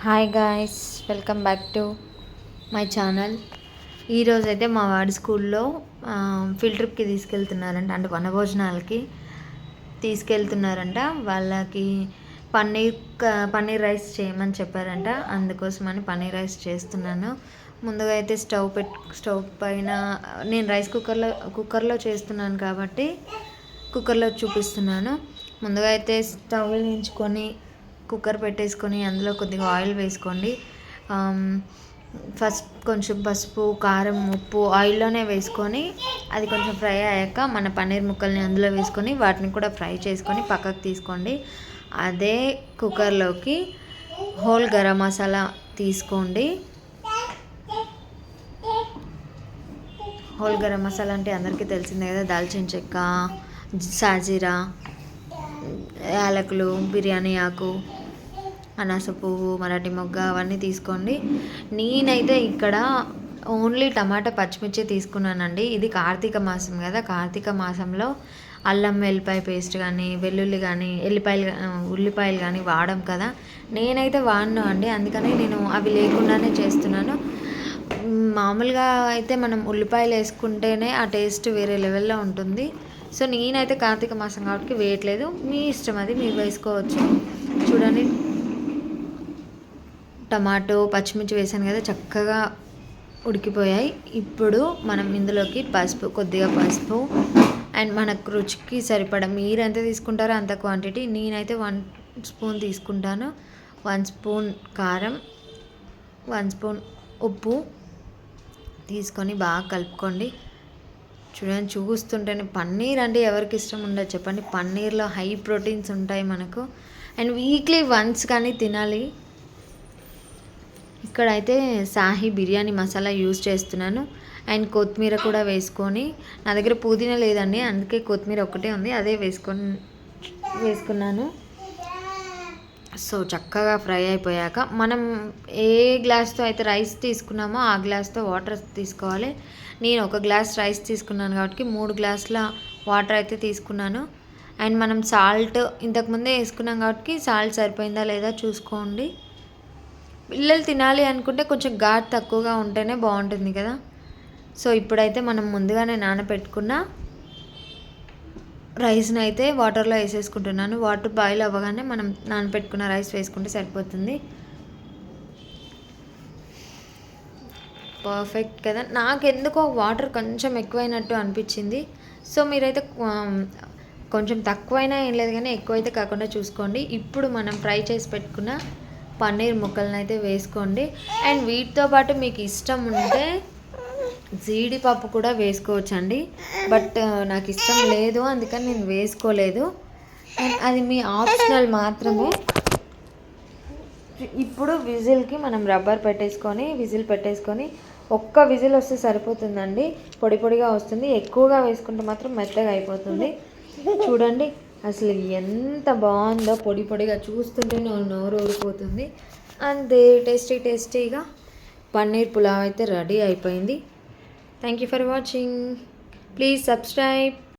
Hi guys, welcome back to my channel. ఈరోజైతే మా వాడి స్కూల్లో ఫీల్డ్ ట్రిప్కి తీసుకెళ్తున్నారంట, అంటే వనభోజనాలకి తీసుకెళ్తున్నారంట. వాళ్ళకి పన్నీర్ రైస్ చేయమని చెప్పారంట, అందుకోసమని పన్నీర్ రైస్ చేస్తున్నాను. ముందుగా అయితే స్టవ్ పైన నేను రైస్ కుక్కర్లో చేస్తున్నాను కాబట్టి కుక్కర్లో చూపిస్తున్నాను. ముందుగా అయితే స్టవ్ వెలిగించుకొని కుక్కర్ పెట్టేసుకొని అందులో కొద్దిగా ఆయిల్ వేసుకోండి. ఫస్ట్ కొంచెం పసుపు, కారం, ఉప్పు ఆయిల్లోనే వేసుకొని అది కొంచెం ఫ్రై అయ్యాక మన పన్నీర్ ముక్కల్ని అందులో వేసుకొని వాటిని కూడా ఫ్రై చేసుకొని పక్కకు తీసుకోండి. అదే కుక్కర్లోకి హోల్ గరం మసాలా తీసుకోండి. హోల్ గరం మసాలా అంటే అందరికీ తెలిసిందే కదా, దాల్చిన చెక్క, సాజీరా, యాలకులు, బిర్యానీ ఆకు, అనాస పువ్వు, మరాఠీ మొగ్గ అవన్నీ తీసుకోండి. నేనైతే ఇక్కడ ఓన్లీ టమాటా పచ్చిమిర్చి తీసుకున్నానండి. ఇది కార్తీక మాసం కదా, కార్తీక మాసంలో అల్లం వెల్లిపాయ పేస్ట్ కానీ, వెల్లుల్లి కానీ, ఉల్లిపాయలు కానీ వాడం కదా. నేనైతే వాడను అండి, అందుకని నేను అవి లేకుండానే చేస్తున్నాను. మామూలుగా అయితే మనం ఉల్లిపాయలు వేసుకుంటేనే ఆ టేస్ట్ వేరే లెవెల్లో ఉంటుంది. సో నేనైతే కార్తీక మాసం కాబట్టి వేయట్లేదు, మీ ఇష్టం, అది మీరు వేసుకోవచ్చు. చూడండి, టమాటో పచ్చిమిర్చి వేసాను కదా, చక్కగా ఉడికిపోయాయి. ఇప్పుడు మనం ఇందులోకి కొద్దిగా పసుపు అండ్ మనకు రుచికి సరిపడా మీరు ఎంత తీసుకుంటారో అంత క్వాంటిటీ. నేనైతే 1 స్పూన్ తీసుకుంటాను. 1 స్పూన్ కారం, 1 స్పూన్ ఉప్పు తీసుకొని బాగా కలుపుకోండి. చూడండి, చూస్తుంటేనే పన్నీర్ అంటే ఎవరికి ఇష్టం ఉండదు చెప్పండి. పన్నీర్లో హై ప్రోటీన్స్ ఉంటాయి మనకు, అండ్ వీక్లీ వన్స్ కానీ తినాలి. ఇక్కడైతే సాహి బిర్యానీ మసాలా యూజ్ చేస్తున్నాను అండ్ కొత్తిమీర కూడా వేసుకొని, నా దగ్గర పుదీనా లేదండి అందుకే కొత్తిమీర ఒక్కటే ఉంది, అదే వేసుకున్నాను. సో చక్కగా ఫ్రై అయిపోయాక మనం ఏ గ్లాస్తో అయితే రైస్ తీసుకున్నామో ఆ గ్లాస్తో వాటర్ తీసుకోవాలి. నేను 1 గ్లాస్ రైస్ తీసుకున్నాను కాబట్టి 3 గ్లాసుల వాటర్ అయితే తీసుకున్నాను. అండ్ మనం సాల్ట్ ఇంతకుముందే వేసుకున్నాం కాబట్టి సాల్ట్ సరిపోయిందా లేదా చూసుకోండి. పిల్లలు తినాలి అనుకుంటే కొంచెం ఘాటు తక్కువగా ఉంటేనే బాగుంటుంది కదా. సో ఇప్పుడైతే మనం ముందుగానే నానబెట్టుకున్న రైస్ని అయితే వాటర్లో వేసేసుకుంటున్నాను. వాటర్ బాయిల్ అవ్వగానే మనం నానబెట్టుకున్న రైస్ వేసుకుంటే సరిపోతుంది. పర్ఫెక్ట్ కదా. నాకు ఎందుకో వాటర్ కొంచెం ఎక్కువైనట్టు అనిపించింది. సో మీరైతే కొంచెం తక్కువైనా ఏం లేదు కానీ ఎక్కువైతే కాకుండా చూసుకోండి. ఇప్పుడు మనం ఫ్రై చేసి పెట్టుకున్న పన్నీర్ ముక్కలను అయితే వేసుకోండి. అండ్ వీటితో పాటు మీకు ఇష్టం ఉంటే జీడిపప్పు కూడా వేసుకోవచ్చండి, బట్ నాకు ఇష్టం లేదు అందుకని నేను వేసుకోలేదు. అండ్ అది మీ ఆప్షనల్ మాత్రమే. ఇప్పుడు విజిల్కి మనం రబ్బర్ విజిల్ పెట్టేసుకొని ఒక్క విజిల్ వస్తే సరిపోతుందండి. పొడి పొడిగా వస్తుంది, ఎక్కువగా వేసుకుంటే మాత్రం మెత్తగా అయిపోతుంది. చూడండి అసలు ఎంత బాగుందో, పొడి పొడిగా చూస్తుంటే నోరు ఊరిపోతుంది. అంతే, టేస్టీగా పన్నీర్ పులావ్ అయితే రెడీ అయిపోయింది. Thank you for watching. Please subscribe.